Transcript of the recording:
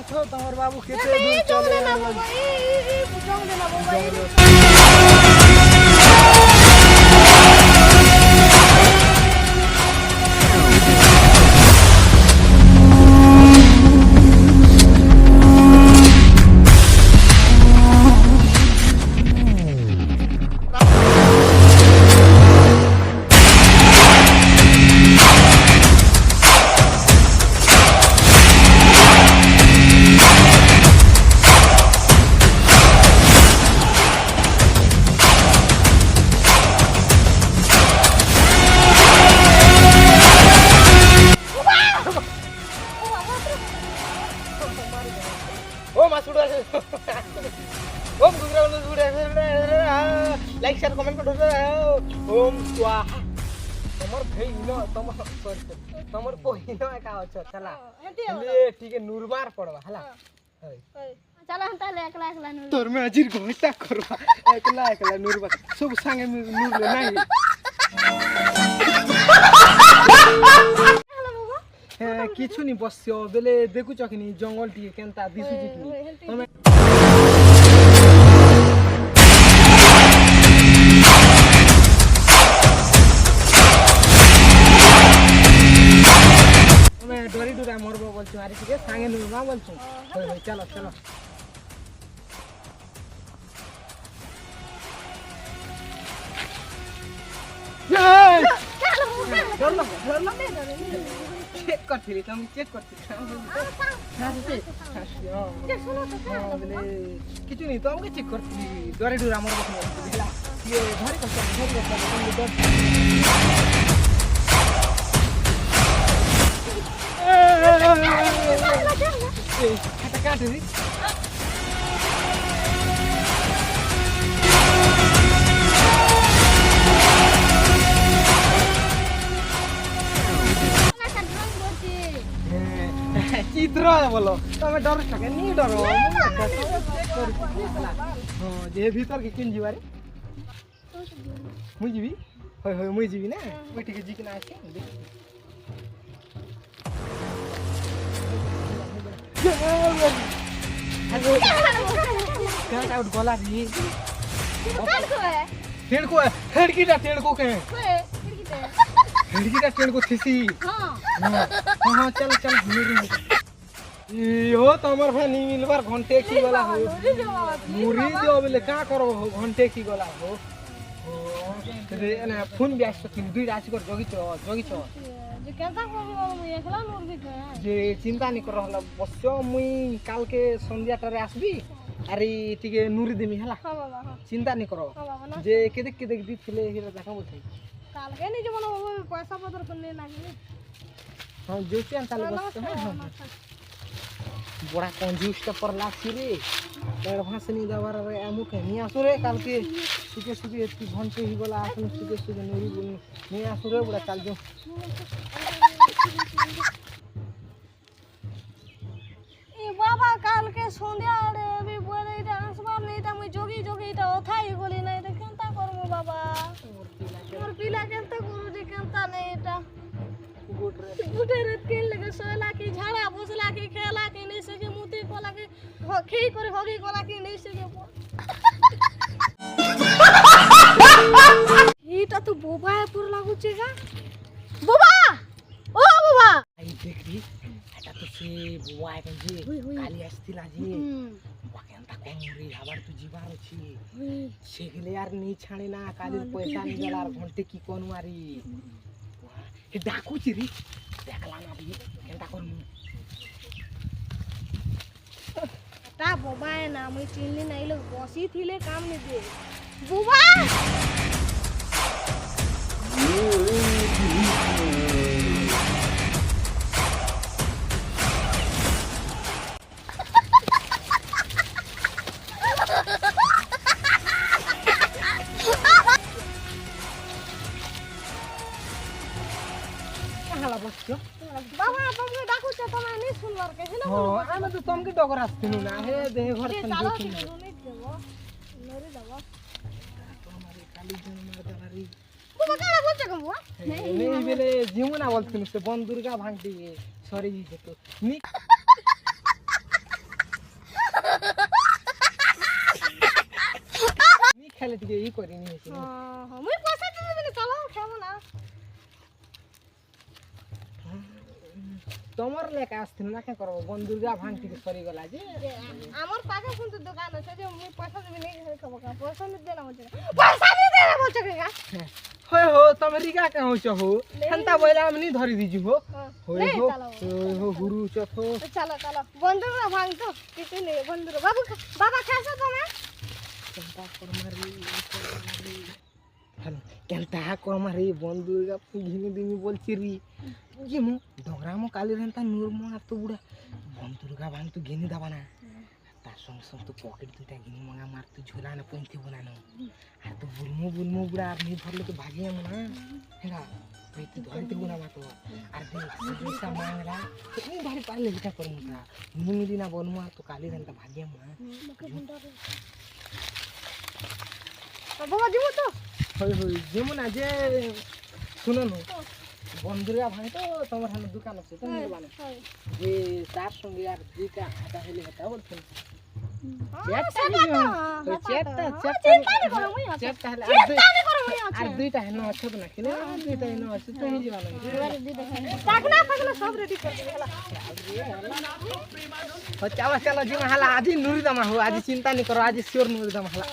দেখো তোমার বাবু কেটে দূর চলে না বাবা জং দে না বাবা ओम लाइक शेयर कमेंट कर ओम स्वाहा तमर भाई न तमर तमर कोई न का अच्छा चला ले ठीक है नूरबार पड़वा हला चला हम ताले एकला एकला नूर तोर में अजीर घोटा करवा एकला एकला नूरबार सब संगे नूर ले नहीं কিছু নি বসছো বেলে দেখুছ কিনি জঙ্গল টিকে কেনতা দিছুছি কিনি তুমি তুমি ডরি ডরা মরবো বলছো আরে ঠিক আছে সাঙ্গে নুরমা বলছো চলো চলো চেক করছিলি তুমি চেক করছিস কিছু নেই তো আমাকে চেক করছিলি ডরে ডরে আমার ঘরে করতে কাটে চিত্র বলো তুমি ডর থাকে নি ডর যে ভিতর কি কিন যাবারে মুই যাবি হয় হয় মুই যাবি না ওই ঠিক জি কিনা আছে क्या आउट गोला दी टेड़ को हेड़कीटा टेड़ को के हेड़कीटा टेड़ को थीसी हां चल चल यो तमर भाई नी मिलबार घंटे की गला हो मुरी जो बेले का करो घंटे की गला हो रे ना फोन ब्यास किन दुई राशि कर जगी छ जे केनता करबो मुई एकला नूर भी जे चिंता नहीं कर रहला बस्यो मुई काल के संध्या टारे आसबी अरे टिके नूरी देमी हला हां बाबा हां चिंता नहीं करो जे केदे दी थिले हिरा देखा बोलथि काल के नहीं जे मनो पैसा पत्र करने लागी हां जो चिन ताले बस बड़ा कंजूस का पर लासी रे तर भासनी दवार रे अमुक नि आसुरे काल के सुके एती घंटे ही गला आसन सुके नूरी नि आसुरे बड़ा चल जो ए बाबा काल के संध्या रे भी बोले इटा आसबार नहीं ता मुई जोगी इटा ओथाई गोली नहीं त केनता करमु बाबा मोर पिला केनता करू जे केनता नहीं इटा गुटे रे केन लगे सोला की झाड़ा बसला की खेला की नहीं सके मुती कोला की खी करे होगी कोला की नहीं सके इटा तो बोबा पुर लागु छेगा बोबा ओ बोबा आई देख री এটা তো সে বুয়া এখন যে কালি আসছিল যে ওকেনটা কোন রে আবার তু জিবার আছে সেগলে আর নি ছাড়ে না কালির পয়সা নি গলা আর ঘন্টে কি কোন মারি এ ডাকুছি রে দেখলা না বি কেনটা কোন ता बोबा है ना मुई चिनली नहीं लोग बसी थीले काम नहीं दे बोबा कहाला बस्यो बाबा तुमके डाकू छ तमा नहीं सुनवर के है ना हो आमे तो तुमके डगर आस्तिनु ना हे देह घर ये छन चालो देखिन की नहीं देबो नरे दबा हमारे काली जन मार दलारी बोबा काला बोल छ बुआ नहीं बेले जीवना बोलतिनु से बन दुर्गा भांगटी सॉरी जी तो नी খেলে টিকে ই করি নিয়েছি হ্যাঁ মুই পয়সা দিয়ে দেবি চলো খেলো না তোমার লেখা আসছিল না কে করবো বন্ধুরা ভাঙ থেকে সরি গলা যে আমার পাশে কিন্তু দোকান আছে যে মুই পয়সা দিবি নেই খাবো কা পয়সা নিতে না বলছে পয়সা নিতে না বলছে কা হয় হো তুমি রিগা কে হইছ হো খান্তা বইলা আমি নি ধরি দিজু হো হয় হো হো হুরু চথো চলো চলো বন্ধুরা ভাঙ তো কিছু নেই বন্ধুরা বাবা খাসো তুমি কেনতা করমারি বন্ধুরা ঘিনি দিমি বলছি রি যে মু ডগরামো কালি রেনতা নুরমো আর তো বুড়া বন্ধুরা ভাঙ তো ঘিনি দাবা না তার সঙ্গে সঙ্গে তো পকেট দুইটা ঘিনি মঙ্গা মার তো ঝোলা না পইতে বোনানো আর তো বুলমো বুড়া আর নি ধরলে তো ভাগিয়ে না হ্যাঁ তুই তো ধরতে বোনা মা তো আর পয়সা মাংলা তো নি ধরে পারলে যেটা করমু না নিমিলি না বলমু আর তো কালি রেনতা ভাগিয়ে না বাবা দিব তো হই যেমন আজ শুনো বন্ধুরা ভাই তো তোমার সামনে দোকান আছে তুমি বানো যে তার সঙ্গে আর দুইটা আটা হলে হতা বলছেন আর দুইটা হেন আছে না কিনে দুইটা হেন আছে তো এই জীবন সব রেডি করে চলো চলো জিমা হালা আজি নুরি দামা হো আজি চিন্তা নি করো আজি শিওর নুরি দামা হালা